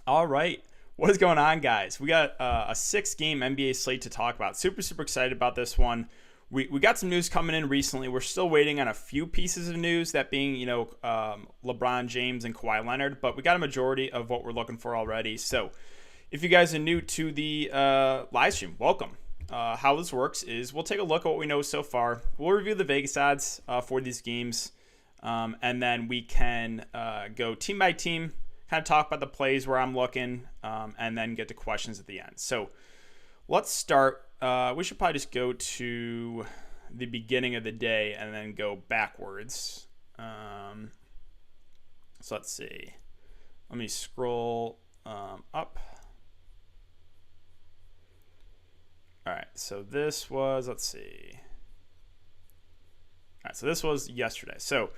All right. What is going on, guys? We got a 6-game NBA slate to talk about. Super excited about this one. We got some news coming in recently. We're still waiting on a few pieces of news, that being, LeBron James and Kawhi Leonard, but we got a majority of what we're looking for already. So if you guys are new to the live stream, welcome. How this works is we'll take a look at what we know so far. We'll review the Vegas odds for these games, and then we can go team by team, kind of talk about the plays where I'm looking, and then get to questions at the end. So let's start. We should probably just go to the beginning of the day and then go backwards. So let's see. Let me scroll up. All right, so this was, let's see. All right, so this was yesterday. So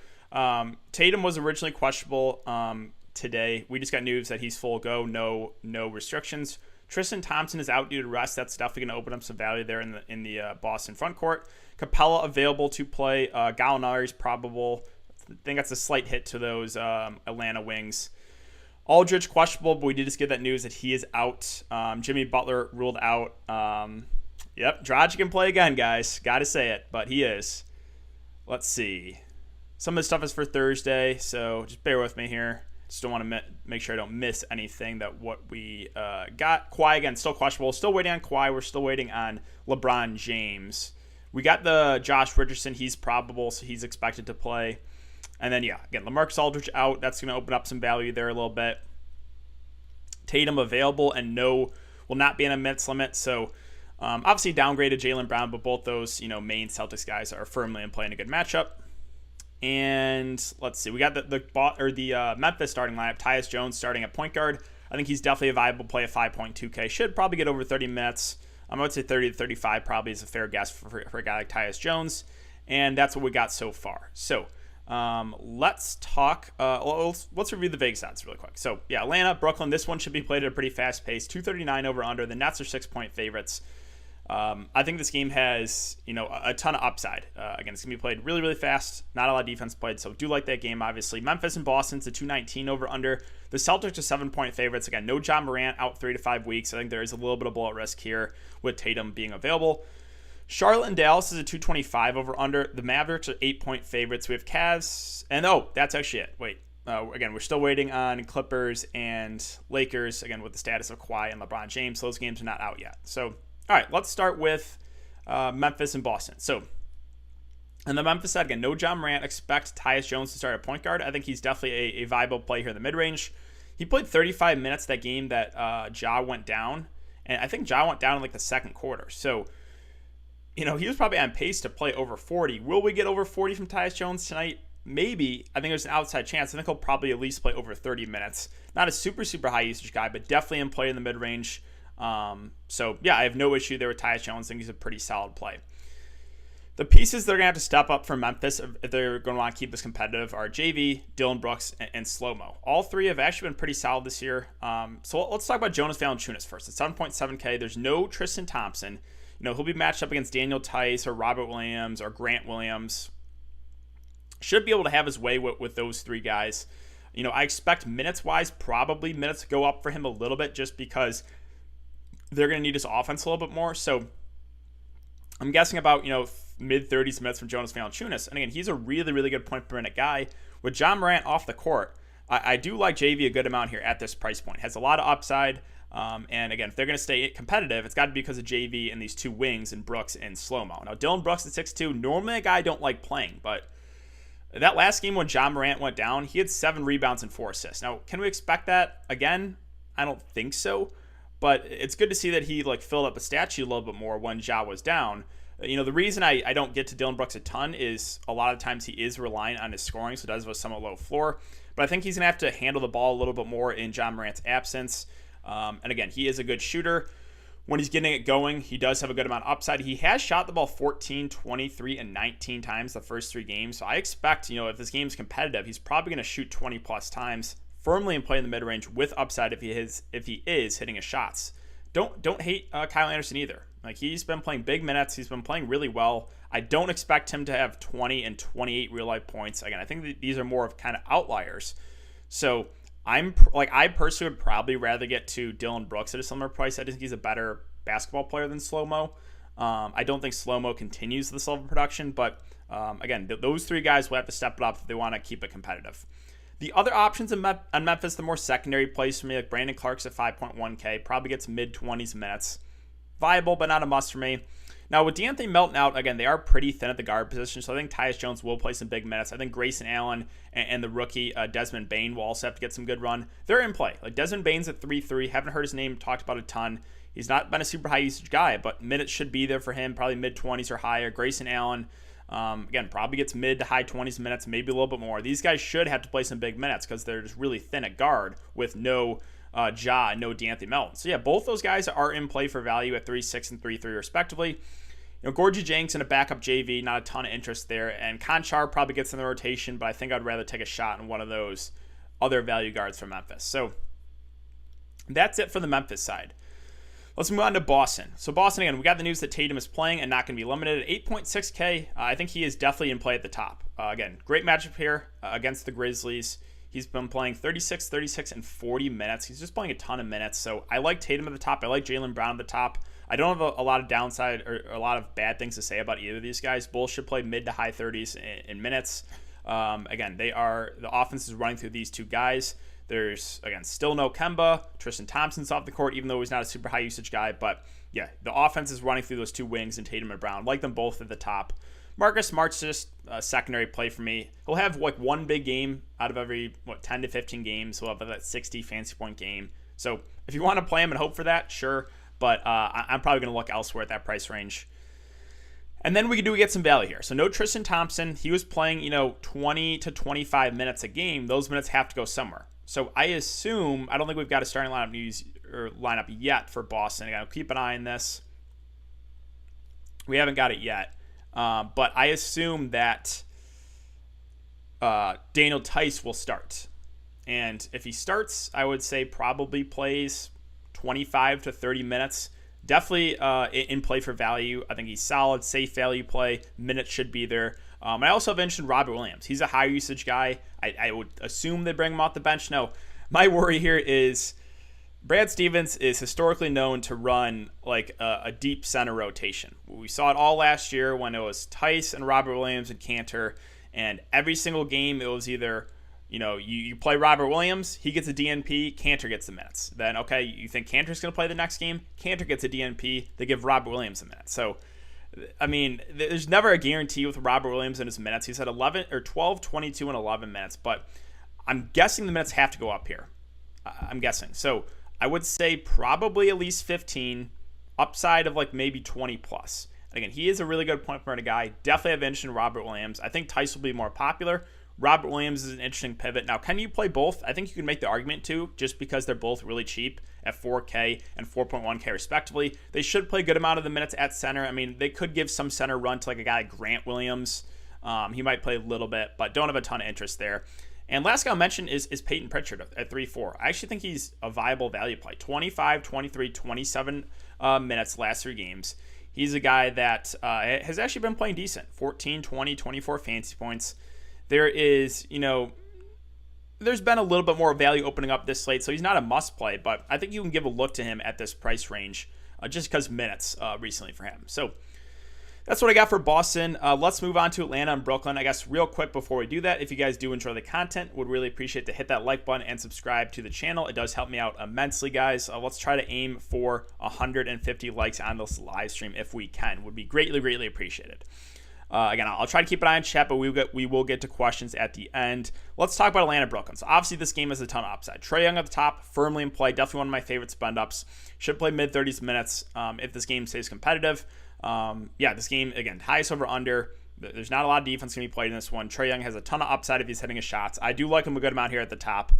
Tatum was originally questionable today. We just got news that he's full go, no restrictions. Tristan Thompson is out due to rest. That's definitely going to open up some value there in the Boston front court. Capella available to play. Gallinari's probable. I think that's a slight hit to those Atlanta Wings. Aldridge questionable, but we did just get that news that he is out. Jimmy Butler ruled out. Yep, Dragic can play again, guys. Got to say it, but he is. Let's see. Some of the stuff is for Thursday, so just bear with me here. Just don't want to make sure I don't miss anything that what we got. Kawhi, again, still questionable. Still waiting on Kawhi. We're still waiting on LeBron James. We got the Josh Richardson. He's probable, so he's expected to play. And then, yeah, again, LaMarcus Aldridge out. That's going to open up some value there a little bit. Tatum available and will not be in a minutes limit. So, obviously downgraded Jaylen Brown, but both those, main Celtics guys are firmly in play in a good matchup. And let's see, we got the Memphis starting lineup. Tyus Jones starting at point guard. I think he's definitely a viable play at 5.2K. Should probably get over 30 minutes. I would say 30 to 35 probably is a fair guess for a guy like Tyus Jones. And that's what we got so far. So let's talk. Let's review the Vegas odds really quick. So yeah, Atlanta, Brooklyn. This one should be played at a pretty fast pace. 239 over under. The Nets are 6-point favorites. I think this game has, a ton of upside. Again, it's going to be played really fast. Not a lot of defense played, so do like that game, obviously. Memphis and Boston's a 219 over under. The Celtics are 7-point favorites. Again, no John Morant, out 3 to 5 weeks. I think there is a little bit of bullet risk here with Tatum being available. Charlotte and Dallas is a 225 over under. The Mavericks are 8-point favorites. We have Cavs, and that's actually it. Wait. Again, we're still waiting on Clippers and Lakers, again, with the status of Kawhi and LeBron James. Those games are not out yet. So, all right, let's start with Memphis and Boston. So, on the Memphis side, again, no John Morant. Expect Tyus Jones to start at point guard. I think he's definitely a viable play here in the mid-range. He played 35 minutes that game that Ja went down, and I think Ja went down in like the second quarter. So, he was probably on pace to play over 40. Will we get over 40 from Tyus Jones tonight? Maybe. I think there's an outside chance. I think he'll probably at least play over 30 minutes. Not a super high usage guy, but definitely in play in the mid-range. So yeah, I have no issue there with Tyus Jones. I think he's a pretty solid play. The pieces they're going to have to step up for Memphis if they're going to want to keep this competitive are JV, Dillon Brooks, and Slow-Mo. All three have actually been pretty solid this year. So let's talk about Jonas Valanciunas first. At 7.7K, there's no Tristan Thompson. He'll be matched up against Daniel Tice or Robert Williams or Grant Williams. Should be able to have his way with those three guys. I expect minutes-wise, probably minutes go up for him a little bit just because they're going to need his offense a little bit more. So I'm guessing about, mid-30s minutes from Jonas Valanciunas. And again, he's a really good point per minute guy. With John Morant off the court, I do like JV a good amount here at this price point. Has a lot of upside. And again, if they're going to stay competitive, it's got to be because of JV and these two wings and Brooks and Slow-Mo. Now, Dillon Brooks at 6'2", normally a guy I don't like playing, but that last game when John Morant went down, he had 7 rebounds and 4 assists. Now, can we expect that again? I don't think so. But it's good to see that he filled up a stat sheet a little bit more when Ja was down. The reason I don't get to Dillon Brooks a ton is a lot of times he is reliant on his scoring, so it does have a somewhat low floor. But I think he's going to have to handle the ball a little bit more in John Morant's absence. And again, he is a good shooter. When he's getting it going, he does have a good amount of upside. He has shot the ball 14, 23, and 19 times the first 3 games. So I expect, if this game's competitive, he's probably going to shoot 20-plus times. Firmly in play in the mid-range with upside if he is hitting his shots. Don't hate Kyle Anderson either. He's been playing big minutes. He's been playing really well. I don't expect him to have 20 and 28 real-life points. Again, I think these are more of kind of outliers. So I personally would probably rather get to Dylan Brooks at a similar price. I just think he's a better basketball player than Slow-Mo. I don't think Slow-Mo continues this level of production, but again, those three guys will have to step it up if they want to keep it competitive. The other options on Memphis, the more secondary plays for me, like Brandon Clark's at 5.1K, probably gets mid-20s minutes. Viable, but not a must for me. Now, with DeAnthony Melton out, again, they are pretty thin at the guard position, so I think Tyus Jones will play some big minutes. I think Grayson Allen and the rookie Desmond Bane will also have to get some good run. They're in play. Like Desmond Bane's at 3-3. Haven't heard his name talked about a ton. He's not been a super high usage guy, but minutes should be there for him, probably mid-20s or higher. Grayson Allen, again, probably gets mid to high 20s minutes, maybe a little bit more. These guys should have to play some big minutes because they're just really thin at guard with no Ja and no DeAnthony Melton. So yeah, both those guys are in play for value at 3-6 and 3-3 respectively. Gorgie Jenks in a backup JV, not a ton of interest there. And Conchar probably gets in the rotation, but I think I'd rather take a shot on one of those other value guards from Memphis. So that's it for the Memphis side. Let's move on to Boston. So Boston, again, we got the news that Tatum is playing and not going to be limited at 8.6K. I think he is definitely in play at the top. Again, great matchup here against the Grizzlies. He's been playing 36, 36, and 40 minutes. He's just playing a ton of minutes. So I like Tatum at the top. I like Jaylen Brown at the top. I don't have a lot of downside or a lot of bad things to say about either of these guys. Both should play mid to high 30s in minutes. Again, the offense is running through these two guys. There's, again, still no Kemba. Tristan Thompson's off the court, even though he's not a super high usage guy. But yeah, the offense is running through those two wings and Tatum and Brown. Like them both at the top. Marcus Smart's just a secondary play for me. He'll have like one big game out of every 10 to 15 games. He'll have that 60 fantasy point game. So if you want to play him and hope for that, sure. But I'm probably going to look elsewhere at that price range. And then we do get some value here. So no Tristan Thompson. He was playing 20 to 25 minutes a game. Those minutes have to go somewhere. So I assume, I don't think we've got a starting lineup yet for Boston. I'll keep an eye on this. We haven't got it yet. But I assume that Daniel Tice will start. And if he starts, I would say probably plays 25 to 30 minutes. Definitely in play for value. I think he's solid, safe value play. Minutes should be there. I also mentioned Robert Williams. He's a high usage guy. I would assume they bring him off the bench. No, my worry here is Brad Stevens is historically known to run like a deep center rotation. We saw it all last year when it was Tice and Robert Williams and Cantor, and every single game it was either you play Robert Williams, he gets a DNP, Cantor gets the minutes. Then okay, you think Cantor's going to play the next game, Cantor gets a DNP, they give Robert Williams a minute. So I mean, there's never a guarantee with Robert Williams and his minutes. He's had 11 or 12, 22, and 11 minutes, but I'm guessing the minutes have to go up here. I'm guessing. So I would say probably at least 15, upside of like maybe 20 plus. Again, he is a really good point guard guy. Definitely have interest in Robert Williams. I think Tice will be more popular. Robert Williams is an interesting pivot. Now, can you play both? I think you can make the argument too, just because they're both really cheap at 4K and 4.1K respectively. They should play a good amount of the minutes at center. I mean, they could give some center run to like a guy like Grant Williams. He might play a little bit, but don't have a ton of interest there. And last guy I'll mention is Peyton Pritchard at 3-4. I actually think he's a viable value play. 25, 23, 27 minutes last three games. He's a guy that has actually been playing decent. 14, 20, 24 fantasy points. There is, there's been a little bit more value opening up this slate, so he's not a must play, but I think you can give a look to him at this price range just because minutes recently for him. So that's what I got for Boston. Let's move on to Atlanta and Brooklyn. I guess real quick before we do that, if you guys do enjoy the content, would really appreciate to hit that like button and subscribe to the channel. It does help me out immensely, guys. Let's try to aim for 150 likes on this live stream if we can. Would be greatly, greatly appreciated. Again, I'll try to keep an eye on chat, but we will get to questions at the end. Let's talk about Atlanta Brooklyn. So obviously this game has a ton of upside. Trae Young at the top, firmly in play. Definitely one of my favorite spend ups. Should play mid-30s minutes if this game stays competitive. This game, again, highest over under. There's not a lot of defense going to be played in this one. Trae Young has a ton of upside if he's hitting his shots. I do like him a good amount here at the top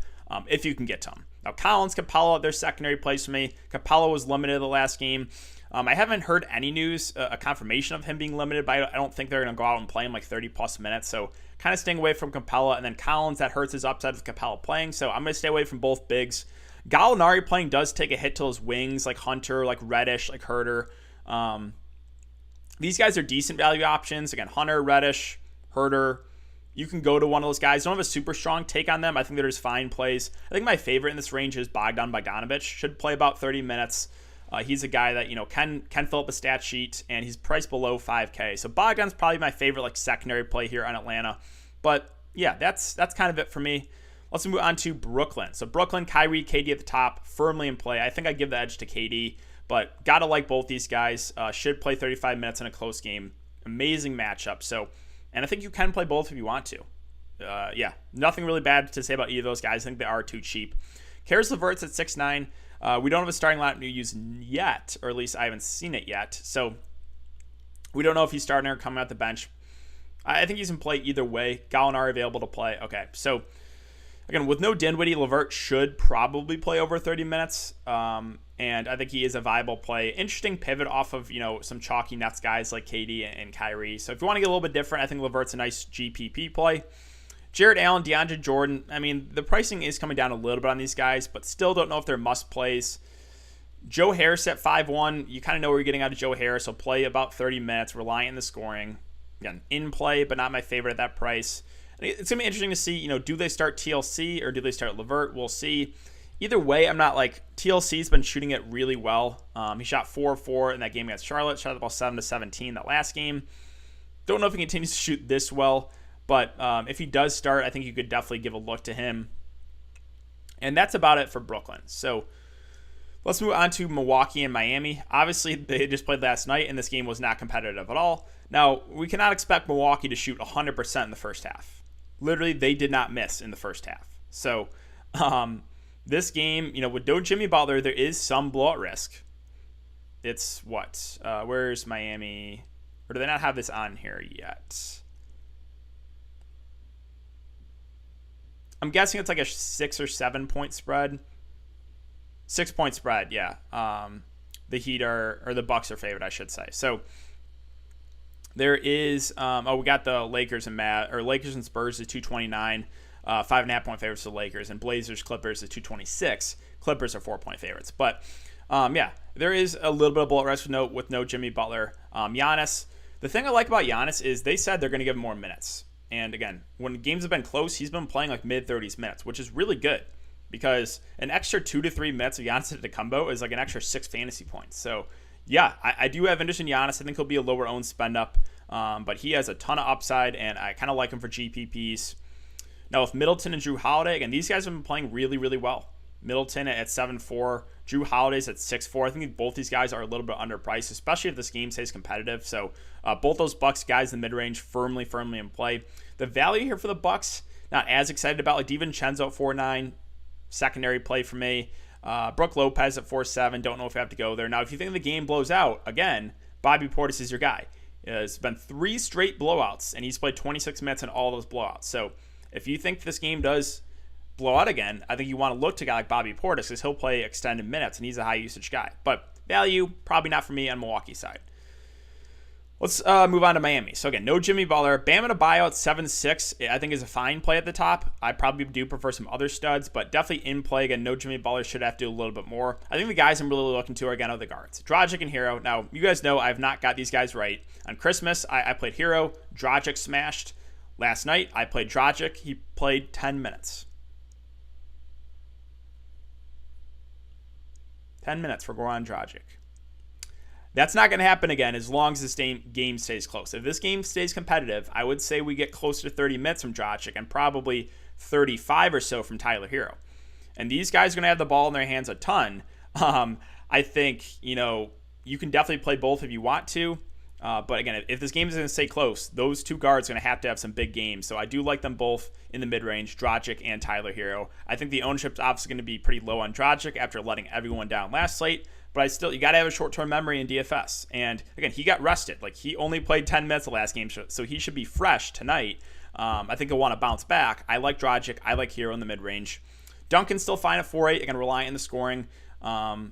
if you can get to him. Now, Collins, Capella, their secondary plays for me. Capella was limited the last game. I haven't heard any news, a confirmation of him being limited, but I don't think they're going to go out and play him like 30-plus minutes. So kind of staying away from Capella. And then Collins, that hurts his upside with Capella playing. So I'm going to stay away from both bigs. Gallinari playing does take a hit to his wings, like Hunter, like Reddish, like Herter. These guys are decent value options. Again, Hunter, Reddish, Herter, you can go to one of those guys. Don't have a super strong take on them. I think there's fine plays. I think my favorite in this range is Bogdan Bogdanovic. Should play about 30 minutes. He's a guy that, can fill up a stat sheet, and he's priced below 5K. So Bogdan's probably my favorite secondary play here on Atlanta. But yeah, that's kind of it for me. Let's move on to Brooklyn. So Brooklyn, Kyrie, KD at the top, firmly in play. I think I give the edge to KD, but gotta like both these guys. Should play 35 minutes in a close game. Amazing matchup. And I think you can play both if you want to. Yeah, nothing really bad to say about either of those guys. I think they are too cheap. Karis LeVert's at 6'9". We don't have a starting lineup to use yet, or at least I haven't seen it yet. So we don't know if he's starting or coming out the bench. I think he's in play either way. Gallinari available to play. Okay, so again, with no Dinwiddie, LeVert should probably play over 30 minutes. And I think he is a viable play. Interesting pivot off of, some chalky Nets guys like KD and Kyrie. So if you want to get a little bit different, I think LeVert's a nice GPP play. Jared Allen, DeAndre Jordan. I mean, the pricing is coming down a little bit on these guys, but still don't know if they're must plays. Joe Harris at 5'1". You kind of know what you're getting out of Joe Harris. He'll play about 30 minutes, relying on the scoring. Again, in play, but not my favorite at that price. It's going to be interesting to see, do they start TLC or do they start LeVert? We'll see. Either way, I'm not TLC's been shooting it really well. He shot 4-4 in that game against Charlotte, shot the ball 7-17 that last game. Don't know if he continues to shoot this well, but if he does start, I think you could definitely give a look to him. And that's about it for Brooklyn. So let's move on to Milwaukee and Miami. Obviously, they just played last night, and this game was not competitive at all. Now, we cannot expect Milwaukee to shoot 100% in the first half. Literally, they did not miss in the first half. So, this game, with no Jimmy Butler, there is some blowout risk. It's what? Where's Miami? Or do they not have this on here yet? I'm guessing it's a 6 or 7 point spread. 6 point spread, yeah. The Heat or the Bucks are favored, I should say. So there is, we got the Lakers and Lakers and Spurs is 229. 5.5 point favorites to the Lakers, and Blazers Clippers is 226. Clippers are 4 point favorites. But yeah, there is a little bit of bullet rush with no Jimmy Butler. Giannis. The thing I like about Giannis is they said they're going to give him more minutes. And again, when games have been close, he's been playing mid-30s minutes, which is really good because an extra 2 to 3 minutes of Giannis Antetokounmpo is an extra 6 fantasy points. So yeah, I do have interest in Giannis. I think he'll be a lower owned spend up, but he has a ton of upside, and I kind of like him for GPPs. Now, with Middleton and Drew Holiday, again, these guys have been playing really, really well. Middleton at 7.4, Drew Holiday's at 6.4. I think both these guys are a little bit underpriced, especially if this game stays competitive. So both those Bucks guys in the mid-range firmly in play. The value here for the Bucks, not as excited about. DiVincenzo at 4.9, secondary play for me. Brook Lopez at 4.7, don't know if I have to go there. Now, if you think the game blows out, again, Bobby Portis is your guy. It's been 3 straight blowouts, and he's played 26 minutes in all those blowouts. So if you think this game does blow out again, I think you want to look to a guy like Bobby Portis because he'll play extended minutes, and he's a high-usage guy. But value, probably not for me on Milwaukee side. Let's move on to Miami. So again, no Jimmy Butler. Bam Adebayo at 7.6, I think is a fine play at the top. I probably do prefer some other studs, but definitely in play. Again, no Jimmy Butler, should have to do a little bit more. I think the guys I'm really looking to are, again, are the guards. Dragic and Hero. Now, you guys know I've not got these guys right. On Christmas, I played Hero. Dragic smashed. Last night, I played Dragic. He played 10 minutes. 10 minutes for Goran Dragic. That's not going to happen again as long as this game stays close. If this game stays competitive, I would say we get closer to 30 minutes from Dragic and probably 35 or so from Tyler Hero. And these guys are going to have the ball in their hands a ton. I think, you can definitely play both if you want to. But again, if this game is going to stay close, those two guards are going to have some big games. So I do like them both in the mid-range, Dragic and Tyler Hero. I think the ownership's obviously going to be pretty low on Dragic after letting everyone down last slate. But you got to have a short-term memory in DFS. And again, he got rested. He only played 10 minutes the last game, so he should be fresh tonight. I think he'll want to bounce back. I like Dragic. I like Hero in the mid-range. Duncan's still fine at 4.8. Again, relying on the scoring.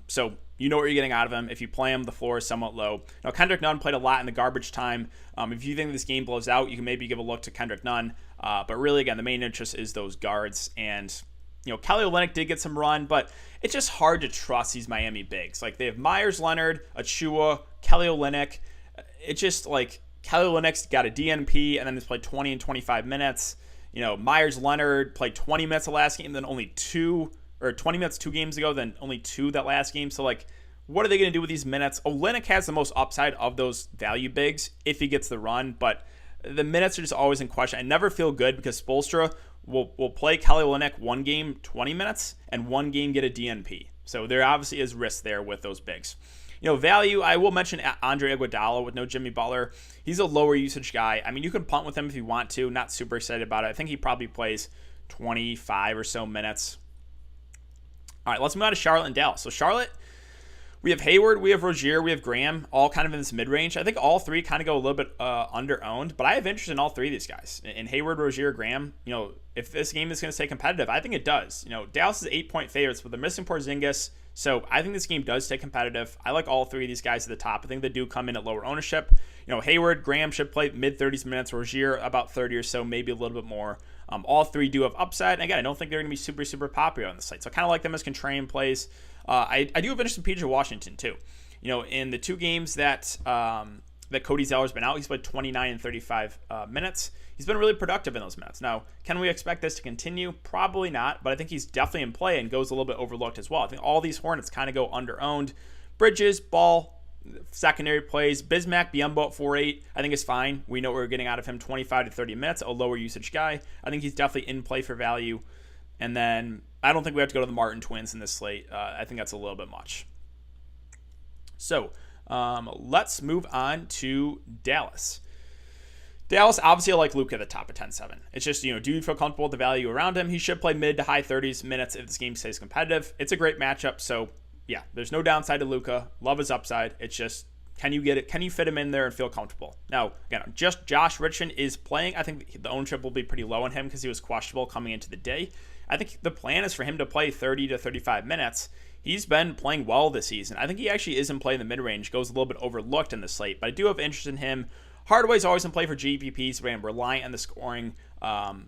So you know what you're getting out of him. If you play him, the floor is somewhat low. Now, Kendrick Nunn played a lot in the garbage time. If you think this game blows out, you can maybe give a look to Kendrick Nunn. But really, again, the main interest is those guards. And, Kelly Olynyk did get some run, but it's just hard to trust these Miami bigs. They have Myers Leonard, Achua, Kelly Olynyk. It's just, Kelly Olynyk's got a DNP and then he's played 20 and 25 minutes. Myers Leonard played 20 minutes the last game, then only 20 minutes 2 games ago, then only 2 that last game. So, what are they going to do with these minutes? Olynyk has the most upside of those value bigs if he gets the run, but the minutes are just always in question. I never feel good because Spoelstra will play Kelly Olynyk 1 game 20 minutes and 1 game get a DNP. So there obviously is risk there with those bigs. Value, I will mention Andre Iguodala with no Jimmy Butler. He's a lower usage guy. I mean, you can punt with him if you want to. Not super excited about it. I think he probably plays 25 or so minutes. All right, let's move on to Charlotte and Dallas. So Charlotte, we have Hayward, we have Rozier, we have Graham, all kind of in this mid-range. I think all three kind of go a little bit under-owned, but I have interest in all three of these guys. In Hayward, Rozier, Graham, if this game is going to stay competitive, I think it does. Dallas is 8-point favorites, but they're missing Porzingis, so I think this game does stay competitive. I like all three of these guys at the top. I think they do come in at lower ownership. Hayward, Graham should play mid-30s minutes, Rozier about 30 or so, maybe a little bit more. All three do have upside. And again, I don't think they're going to be super, super popular on the slate. So I kind of like them as contrarian plays. I do have interest in PJ Washington too. In the 2 games that Cody Zeller's been out, he's played 29 and 35 minutes. He's been really productive in those minutes. Now, can we expect this to continue? Probably not, but I think he's definitely in play and goes a little bit overlooked as well. I think all these Hornets kind of go under-owned. Bridges, Ball, secondary plays. Bismack, Biyombo at 4.8, I think is fine. We know what we're getting out of him, 25 to 30 minutes, a lower usage guy. I think he's definitely in play for value. And then I don't think we have to go to the Martin twins in this slate. I think that's a little bit much. So let's move on to Dallas. Dallas, obviously, I like Luka at the top of 10-7. It's just, do you feel comfortable with the value around him? He should play mid to high 30s minutes if this game stays competitive. It's a great matchup. So, yeah, there's no downside to Luka. Love his upside. It's just, can you get it? Can you fit him in there and feel comfortable? Now, again, just Josh Richardson is playing. I think the ownership will be pretty low on him because he was questionable coming into the day. I think the plan is for him to play 30 to 35 minutes. He's been playing well this season. I think he actually is in play in the mid-range, goes a little bit overlooked in the slate, but I do have interest in him. Hardaway's always in play for GPPs, but I'm reliant on the scoring.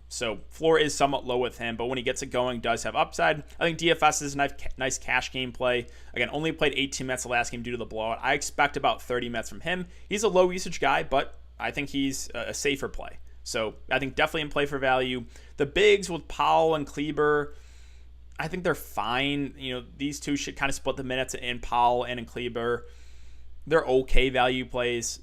So floor is somewhat low with him, but when he gets it going, does have upside. I think DFS is a nice cash game play. Again, only played 18 minutes the last game due to the blowout. I expect about 30 minutes from him. He's a low usage guy, but I think he's a safer play. So I think definitely in play for value. The bigs with Powell and Kleber, I think they're fine. These two should kind of split the minutes in Powell and in Kleber. They're okay value plays.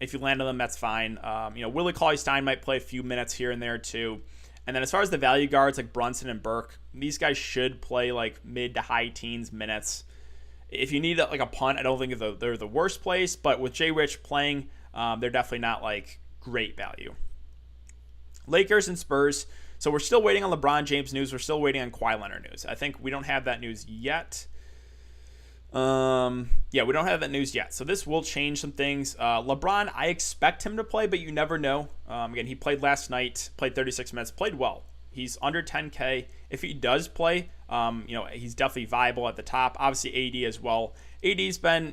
If you land on them, that's fine. Willie Cauley-Stein might play a few minutes here and there too. And then as far as the value guards like Brunson and Burke, these guys should play like mid to high teens minutes. If you need like a punt, I don't think they're the worst place. But with Jay Rich playing, they're definitely not like great value. Lakers and Spurs. So we're still waiting on LeBron James news. We're still waiting on Kawhi Leonard news. I think we don't have that news yet. We don't have that news yet. So this will change some things. LeBron, I expect him to play, but you never know. Again, he played last night, played 36 minutes, played well. He's under 10K. If he does play, he's definitely viable at the top. Obviously, AD as well. AD's been,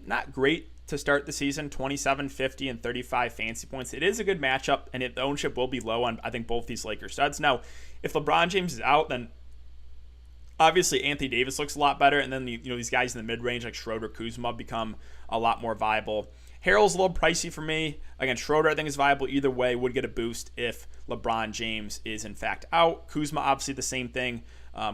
not great to start the season, 27, 50, and 35 fantasy points. It is a good matchup, and the ownership will be low on, I think, both these Lakers studs. Now, if LeBron James is out, then obviously Anthony Davis looks a lot better, and then these guys in the mid-range like Schroeder, Kuzma become a lot more viable. Harrell's a little pricey for me. Again, Schroeder I think is viable either way, would get a boost if LeBron James is in fact out. Kuzma, obviously the same thing,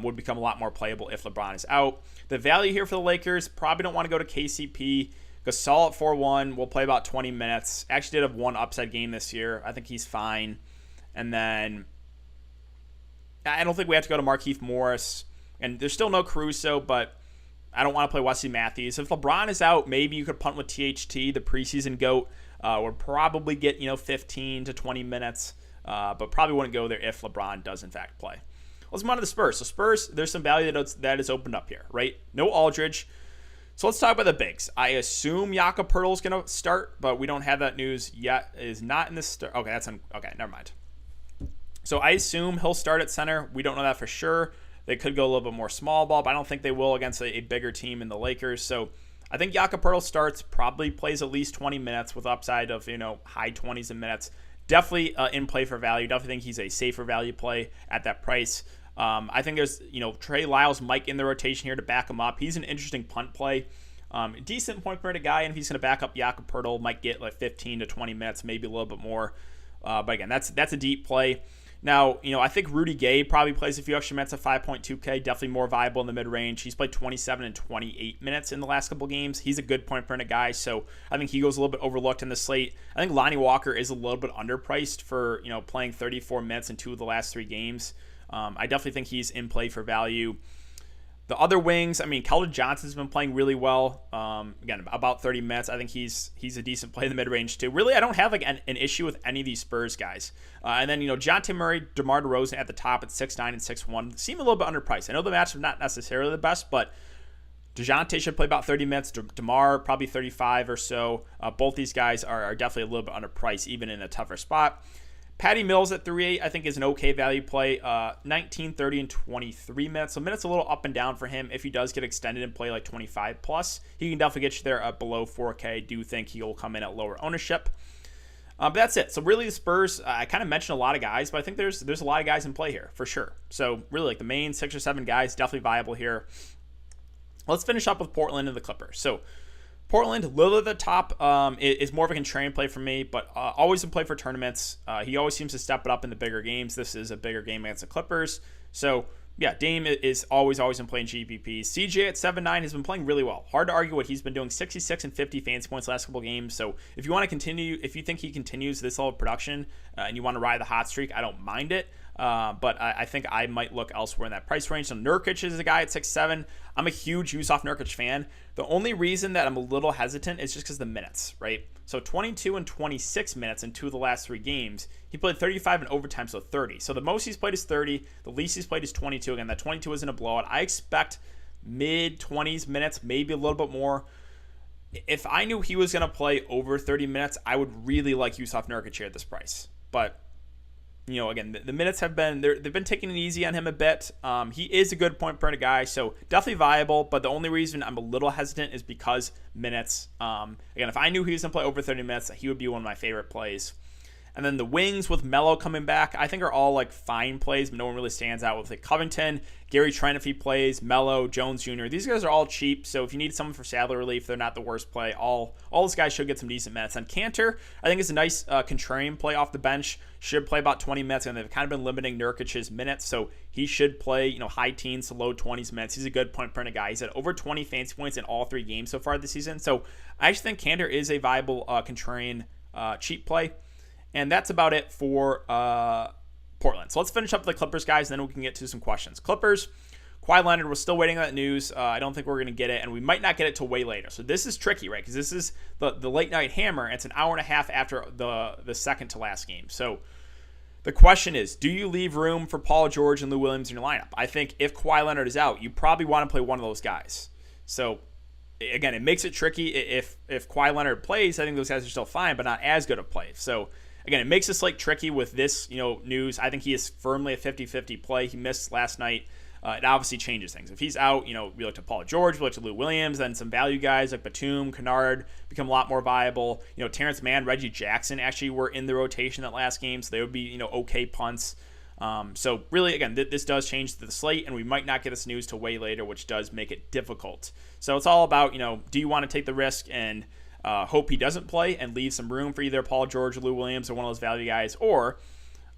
would become a lot more playable if LeBron is out. The value here for the Lakers, probably don't want to go to KCP. Gasol at 4-1 will play about 20 minutes. Actually did have one upside game this year. I think he's fine. And then I don't think we have to go to Markieff Morris. And there's still no Caruso, but I don't want to play Wesley Matthews. If LeBron is out, maybe you could punt with THT, the preseason GOAT. Would probably get 15 to 20 minutes, but probably wouldn't go there if LeBron does in fact play. Let's move on to the Spurs. So Spurs, there's some value that is opened up here, right? No Aldridge. So let's talk about the bigs. I assume Jakob Poeltl is going to start, but we don't have that news yet. It is not in the start. Okay, okay, never mind. So I assume he'll start at center. We don't know that for sure. They could go a little bit more small ball, but I don't think they will against a bigger team in the Lakers. So I think Jakob Poeltl starts, probably plays at least 20 minutes with upside of, high 20s in minutes. Definitely in play for value. Definitely think he's a safer value play at that price. I think there's, Trey Lyles might in the rotation here to back him up. He's an interesting punt play. Decent point per minute guy, and if he's going to back up Jakob Poeltl, might get like 15 to 20 minutes, maybe a little bit more. But again, that's a deep play. Now, I think Rudy Gay probably plays a few extra minutes at 5.2K, definitely more viable in the mid-range. He's played 27 and 28 minutes in the last couple games. He's a good point per minute guy, so I think he goes a little bit overlooked in the slate. I think Lonnie Walker is a little bit underpriced for, playing 34 minutes in 2 of the last 3 games. I definitely think he's in play for value. The other wings, Keldon Johnson's been playing really well. Again, about 30 minutes. I think he's a decent play in the mid-range too. Really, I don't have an issue with any of these Spurs guys. And then, DeJounte Murray, DeMar DeRozan at the top at 6'9" and 6'1", seem a little bit underpriced. I know the matchup is not necessarily the best, but DeJounte should play about 30 minutes. DeMar probably 35 or so. Both these guys are definitely a little bit underpriced, even in a tougher spot. Patty Mills at 3.8, I think, is an okay value play. 19, 30, and 23 minutes. So minutes a little up and down for him. If he does get extended and play like 25 plus, he can definitely get you there at below 4K. I do think he'll come in at lower ownership. But that's it. So really the Spurs, I kind of mentioned a lot of guys, but I think there's a lot of guys in play here for sure. So really like the main 6 or 7 guys, definitely viable here. Let's finish up with Portland and the Clippers. So Portland, Lillard at the top is more of a contrarian play for me, but always in play for tournaments. He always seems to step it up in the bigger games. This is a bigger game against the Clippers. So, yeah, Dame is always in play in GPPs. CJ at 7.9 has been playing really well. Hard to argue what he's been doing, 66 and 50 fantasy points last couple games. So if you want to continue, if you think he continues this level of production and you want to ride the hot streak, I don't mind it. But I think I might look elsewhere in that price range. So Nurkic is a guy at 6.7. I'm a huge Yusuf Nurkic fan. The only reason that I'm a little hesitant is just because of the minutes, right? So 22 and 26 minutes in 2 of the last 3 games. He played 35 in overtime, so 30. So the most he's played is 30. The least he's played is 22. Again, that 22 isn't a blowout. I expect mid-20s minutes, maybe a little bit more. If I knew he was going to play over 30 minutes, I would really like Yusuf Nurkic here at this price. But again, the minutes they've been taking it easy on him a bit. He is a good point per minute guy, so definitely viable. But the only reason I'm a little hesitant is because minutes. Again, if I knew he was going to play over 30 minutes, he would be one of my favorite plays. And then the wings with Melo coming back, I think are all like fine plays, but no one really stands out with like Covington, Gary Trent if he plays, Melo, Jones Jr. These guys are all cheap, so if you need someone for salary relief, they're not the worst play. All those guys should get some decent minutes. And Cantor, I think it's a nice contrarian play off the bench. Should play about 20 minutes, and they've kind of been limiting Nurkic's minutes, so he should play high teens to low 20s minutes. He's a good point per minute guy. He's at over 20 fantasy points in all 3 games so far this season. So I actually think Cantor is a viable contrarian cheap play. And that's about it for Portland. So let's finish up the Clippers, guys, and then we can get to some questions. Clippers, Kawhi Leonard, we're still waiting on that news. I don't think we're going to get it, and we might not get it till way later. So this is tricky, right? Because this is the late night hammer, and it's an hour and a half after the second to last game. So the question is, do you leave room for Paul George and Lou Williams in your lineup? I think if Kawhi Leonard is out, you probably want to play one of those guys. So again, it makes it tricky. If Kawhi Leonard plays, I think those guys are still fine, but not as good of play. So again, it makes this like tricky with this, news. I think he is firmly a 50-50 play. He missed last night. It obviously changes things. If he's out, we look to Paul George, we look to Lou Williams, then some value guys like Batum, Kennard become a lot more viable. Terrence Mann, Reggie Jackson actually were in the rotation that last game, so they would be, okay punts. So really, again, this does change the slate, and we might not get this news till way later, which does make it difficult. So it's all about, do you want to take the risk and hope he doesn't play and leave some room for either Paul George or Lou Williams or one of those value guys, or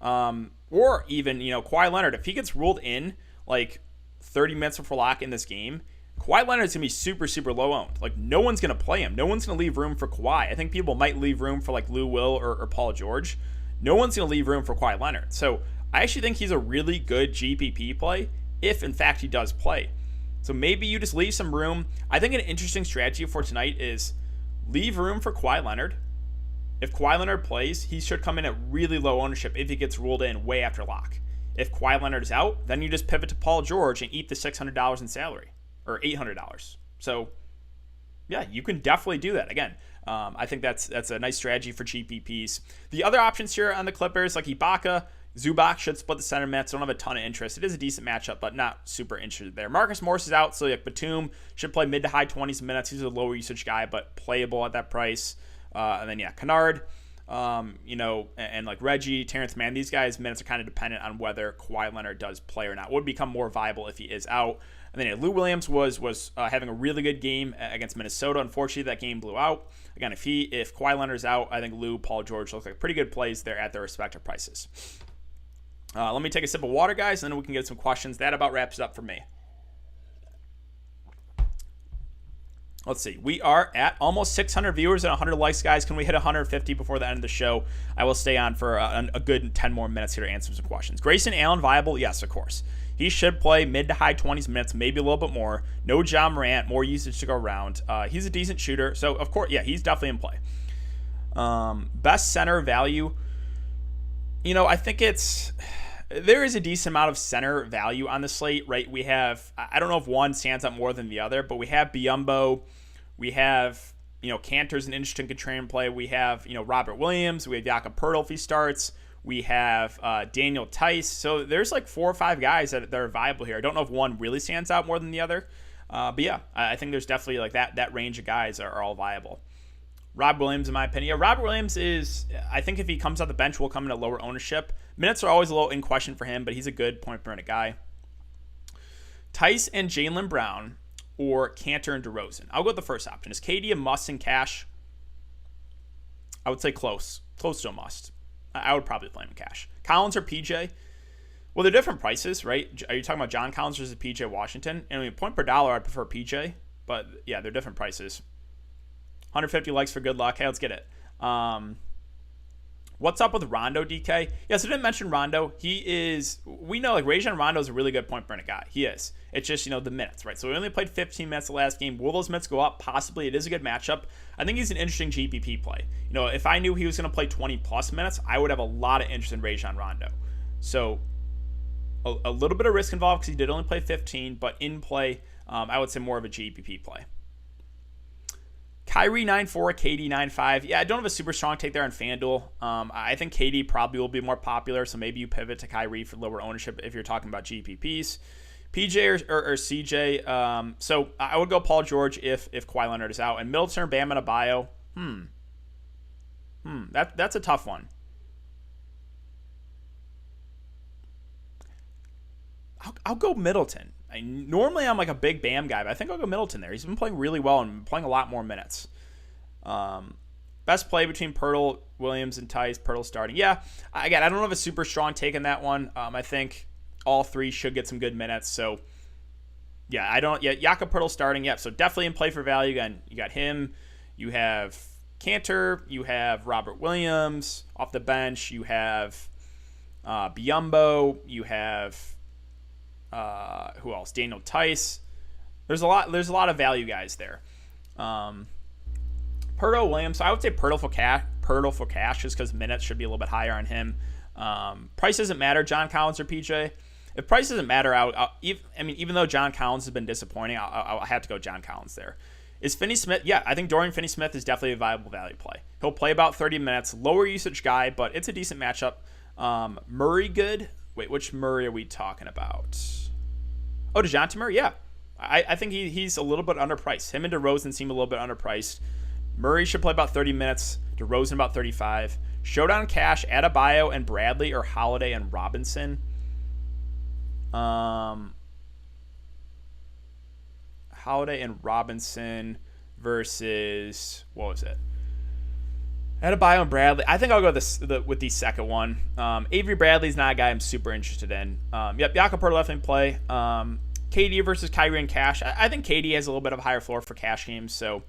even, Kawhi Leonard. If he gets ruled in like 30 minutes before lock in this game, Kawhi Leonard's going to be super, super low owned. Like, no one's going to play him. No one's going to leave room for Kawhi. I think people might leave room for like Lou Will or Paul George. No one's going to leave room for Kawhi Leonard. So I actually think he's a really good GPP play if, in fact, he does play. So maybe you just leave some room. I think an interesting strategy for tonight is leave room for Kawhi Leonard. If Kawhi Leonard plays, he should come in at really low ownership if he gets ruled in way after lock. If Kawhi Leonard is out, then you just pivot to Paul George and eat the $600 in salary, or $800. So, yeah, you can definitely do that. Again, I think that's a nice strategy for GPPs. The other options here on the Clippers, like Ibaka, Zubac should split the center minutes. Don't have a ton of interest. It is a decent matchup, but not super interested there. Marcus Morris is out, so like Batum should play mid to high 20s minutes. He's a lower usage guy, but playable at that price. And then, Kennard. and like Reggie, Terrence Mann, these guys' minutes are kind of dependent on whether Kawhi Leonard does play or not. Would become more viable if he is out. And then Lou Williams was having a really good game against Minnesota. Unfortunately, that game blew out. Again, if Kawhi Leonard's out, I think Lou, Paul George look like pretty good plays there at their respective prices. Let me take a sip of water, guys, and then we can get some questions. That about wraps it up for me. Let's see. We are at almost 600 viewers and 100 likes, guys. Can we hit 150 before the end of the show? I will stay on for a good 10 more minutes here to answer some questions. Grayson Allen viable? Yes, of course. He should play mid to high 20s minutes, maybe a little bit more. No John Morant, more usage to go around. He's a decent shooter. So, of course, yeah, he's definitely in play. Best center value. I think there is a decent amount of center value on the slate, right? We have, I don't know if one stands out more than the other, but we have Biyombo. We have, Cantor's an interesting contrarian play. We have, Robert Williams. We have Jakob Poeltl if he starts. We have Daniel Tice. So there's like 4 or 5 guys that are viable here. I don't know if one really stands out more than the other. But yeah, I think there's definitely like that range of guys are all viable. Rob Williams, in my opinion. Yeah, Robert Williams is, I think if he comes off the bench, will come in at lower ownership. Minutes are always a little in question for him, but he's a good point per minute guy. Tice and Jaylen Brown or Cantor and DeRozan. I'll go with the first option. Is KD a must in cash? I would say close. Close to a must. I would probably play him in cash. Collins or PJ? Well, they're different prices, right? Are you talking about John Collins versus PJ Washington? And I mean, point per dollar, I'd prefer PJ. But yeah, they're different prices. 150 likes for good luck. Hey, let's get it. What's up with Rondo, DK? Yes, I didn't mention Rondo. We know like Rajon Rondo is a really good point per minute guy. He is. It's just, the minutes, right? So we only played 15 minutes the last game. Will those minutes go up? Possibly. It is a good matchup. I think he's an interesting GPP play. If I knew he was going to play 20 plus minutes, I would have a lot of interest in Rajon Rondo. So a little bit of risk involved because he did only play 15, but in play, I would say more of a GPP play. Kyrie 9.4, KD 9.5. Yeah, I don't have a super strong take there on FanDuel. I think KD probably will be more popular, so maybe you pivot to Kyrie for lower ownership if you're talking about GPPs. PJ or CJ. So I would go Paul George if Kawhi Leonard is out. And Middleton, Bam, and Adebayo. That's a tough one. I'll go Middleton. Normally I'm like a big Bam guy, but I think I'll go Middleton there. He's been playing really well and playing a lot more minutes. Best play between Poeltl, Williams, and Tice. Poeltl starting. Yeah, I don't have a super strong take on that one. I think all three should get some good minutes. So yeah, Jakob Poeltl starting. Yep. So definitely in play for value. Again, you got him. You have Cantor. You have Robert Williams off the bench. You have Biyombo. You have who else? Daniel Tice. There's a lot of value guys there. Poeltl, Williams. So I would say Poeltl for cash just because minutes should be a little bit higher on him. Price doesn't matter. John Collins or PJ. If price doesn't matter, even though John Collins has been disappointing, I'll have to go John Collins there. Is Finney-Smith? Yeah, I think Dorian Finney-Smith is definitely a viable value play. He'll play about 30 minutes, lower usage guy, but it's a decent matchup. Murray good. Wait, which Murray are we talking about? Oh, DeJounte Murray? Yeah. I think he's a little bit underpriced. Him and DeRozan seem a little bit underpriced. Murray should play about 30 minutes. DeRozan about 35. Showdown cash, Adebayo and Bradley or Holiday and Robinson. Holiday and Robinson versus, what was it? Adebayo and Bradley. I think I'll go with the second one. Avery Bradley's not a guy I'm super interested in. Jakob Poeltl definitely play. KD versus Kyrie and cash. I think KD has a little bit of a higher floor for cash games. So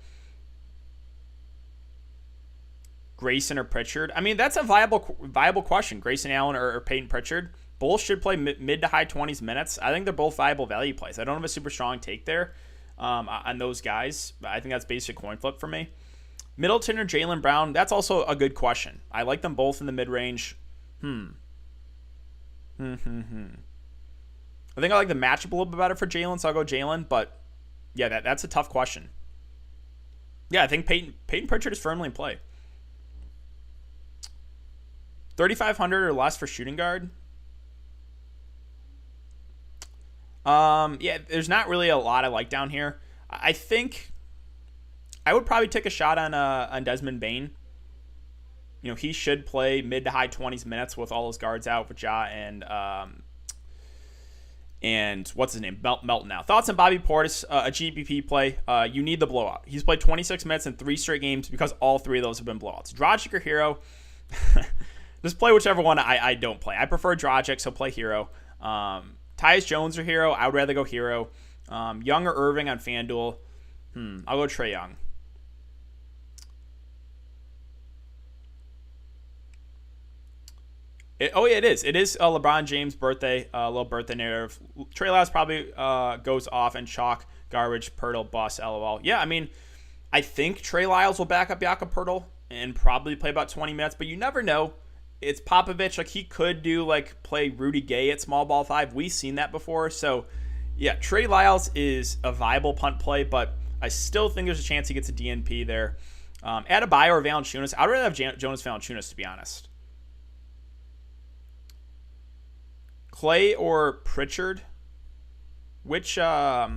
Grayson or Pritchard. I mean, that's a viable question. Grayson Allen or Peyton Pritchard. Both should play mid to high 20s minutes. I think they're both viable value plays. I don't have a super strong take there on those guys. I think that's basic coin flip for me. Middleton or Jaylen Brown, that's also a good question. I like them both in the mid-range. I think I like the matchup a little bit better for Jaylen, so I'll go Jaylen. But, yeah, that's a tough question. Yeah, I think Peyton Pritchard is firmly in play. 3,500 or less for shooting guard. Yeah, there's not really a lot I like down here. I think I would probably take a shot on Desmond Bane. he should play mid to high 20s minutes with all those guards out with Ja and what's his name? Melton now. Thoughts on Bobby Portis, a GPP play? You need the blowout. He's played 26 minutes in 3 straight games because all 3 of those have been blowouts. Dragic or Hero? Just play whichever one I don't play. I prefer Dragic, so play Hero. Tyus Jones or Hero? I would rather go Hero. Young or Irving on FanDuel? I'll go Trae Young. It is. It is LeBron James' birthday, a little birthday narrative. Trey Lyles probably goes off and chalk, garbage, Pirtle, bust, LOL. Yeah, I mean, I think Trey Lyles will back up Jakob Pirtle and probably play about 20 minutes, but you never know. It's Popovich. Like, he could do, like, play Rudy Gay at small ball 5. We've seen that before. So, yeah, Trey Lyles is a viable punt play, but I still think there's a chance he gets a DNP there. Adebayo or Valanciunas. I'd rather have Jonas Valanciunas, to be honest. Clay or Pritchard? Which, or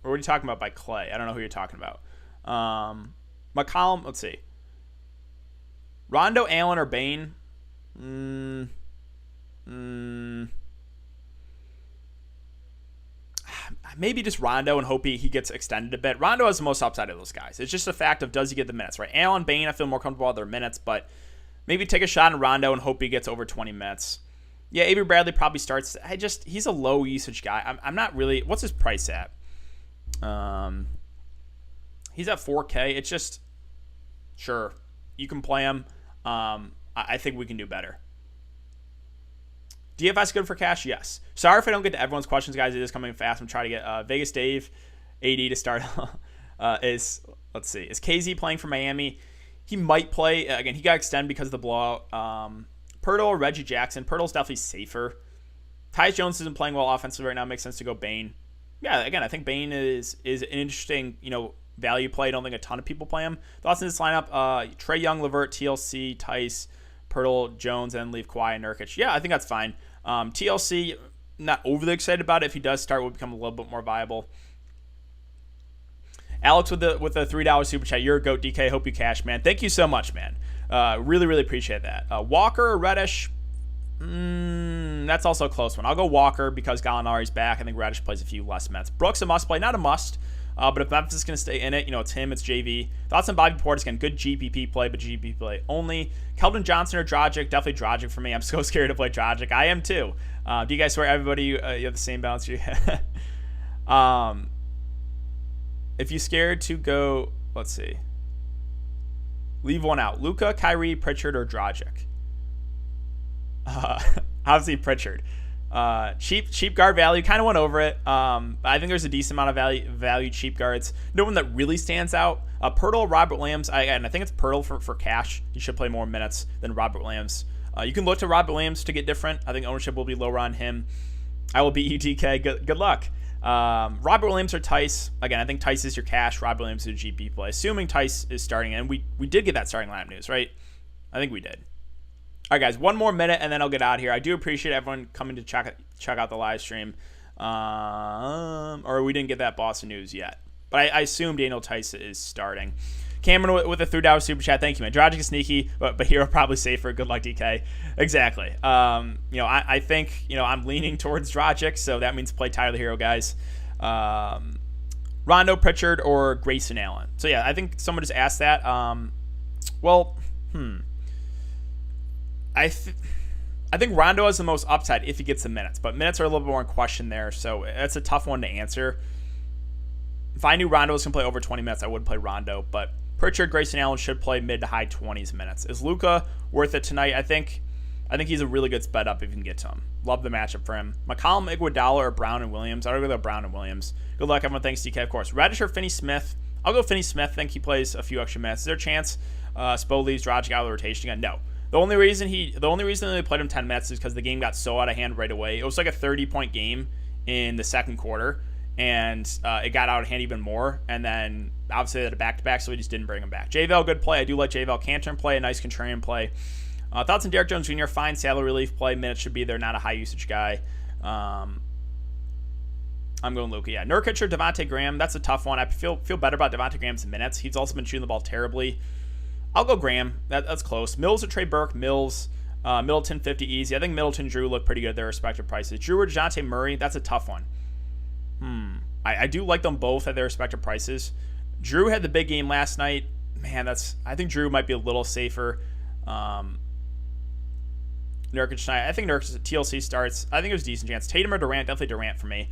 what are you talking about by Clay? I don't know who you're talking about. McCollum, let's see. Rondo, Allen, or Bane? Maybe just Rondo and hope he gets extended a bit. Rondo has the most upside of those guys. It's just a fact of, does he get the minutes, right? Allen, Bane, I feel more comfortable with their minutes, but maybe take a shot on Rondo and hope he gets over 20 minutes. Yeah, Avery Bradley probably starts. He's a low usage guy. I'm not really. What's his price at? He's at 4K. It's just, sure, you can play him. I think we can do better. DFS good for cash? Yes. Sorry if I don't get to everyone's questions, guys. It is coming fast. I'm trying to get Vegas Dave, AD to start. Let's see. Is KZ playing for Miami? He might play. Again, he got extended because of the blowout. Pirtle or Reggie Jackson? Pirtle's definitely safer. Tyus Jones isn't playing well offensively right now. Makes sense to go Bane. Yeah, again, I think Bane is an interesting, value play. I don't think a ton of people play him. Thoughts in this lineup? Trae Young, LeVert, TLC, Tice, Pirtle, Jones, and leave Kawhi and Nurkic. Yeah, I think that's fine. TLC, not overly excited about it. If he does start, will become a little bit more viable. Alex with the $3 super chat. You're a GOAT, DK. Hope you cash, man. Thank you so much, man. Really, really appreciate that. Walker or Reddish? That's also a close one. I'll go Walker because Gallinari's back. I think Reddish plays a few less minutes. Brooks a must play, not a must. But if Memphis is going to stay in it, it's him, it's JV. Thoughts on Bobby Portis? Again, good GPP play, but GPP play only. Keldon Johnson or Dragic? Definitely Dragic for me. I'm so scared to play Dragic. I am too. Do you guys swear everybody you have the same balance? If you're scared to go, let's see. Leave one out. Luka, Kyrie, Pritchard, or Dragic? Obviously Pritchard. Cheap guard value. Kind of went over it. I think there's a decent amount of value cheap guards. No one that really stands out. Pirtle, Robert Williams. I think it's Pirtle for cash. He should play more minutes than Robert Williams. You can look to Robert Williams to get different. I think ownership will be lower on him. I will beat you, DK. Good luck. Robert Williams or Tice. Again, I think Tice is your cash. Robert Williams is a GP play. Assuming Tice is starting, and we did get that starting lineup news, right? I think we did. All right, guys, one more minute, and then I'll get out of here. I do appreciate everyone coming to check out the live stream. Or we didn't get that Boston news yet. But I assume Daniel Tice is starting. Cameron with a $3 super chat. Thank you, man. Dragic is sneaky, but Hero probably safer. Good luck, DK. Exactly. I think, I'm leaning towards Dragic, so that means play Tyler Hero, guys. Rondo, Pritchard, or Grayson Allen. So, yeah, I think someone just asked that. I think Rondo has the most upside if he gets the minutes, but minutes are a little bit more in question there, so that's a tough one to answer. If I knew Rondo was going to play over 20 minutes, I would play Rondo, but Pritchard, Grayson Allen should play mid to high 20s minutes. Is Luka worth it tonight? I think he's a really good sped up if you can get to him. Love the matchup for him. McCollum, Iguodala, or Brown and Williams? I'll go Brown and Williams. Good luck, everyone. Thanks, DK, of course. Reddish or Finney-Smith? I'll go Finney-Smith. I think he plays a few extra minutes. Is there a chance Spo leaves Dragic out of the rotation again? No. The only reason they played him 10 minutes is because the game got so out of hand right away. It was like a 30-point game in the second quarter, and it got out of hand even more. And then obviously they had a back-to-back, so we just didn't bring him back. JVL, good play. I do like JVL. Cantor play, a nice contrarian play. Thoughts on Derek Jones Jr.? Fine salary relief play. Minutes should be there. Not a high-usage guy. I'm going Luka. Yeah, Nurkic or Devontae Graham? That's a tough one. I feel better about Devontae Graham's minutes. He's also been shooting the ball terribly. I'll go Graham. That's close. Mills or Trey Burke. Mills. Middleton 50 easy. I think Middleton, Drew look pretty good at their respective prices. Drew or DeJounte Murray, that's a tough one. I do like them both at their respective prices. Drew had the big game last night. Man, I think Drew might be a little safer. Nurkic tonight. I think Nurkic TLC starts. I think there's a decent chance. Tatum or Durant, definitely Durant for me.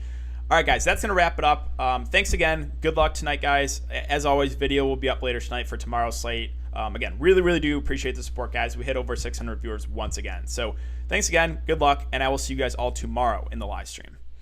All right, guys, that's going to wrap it up. Thanks again. Good luck tonight, guys. As always, video will be up later tonight for tomorrow's slate. Again, really, really do appreciate the support, guys. We hit over 600 viewers once again. So thanks again. Good luck, and I will see you guys all tomorrow in the live stream.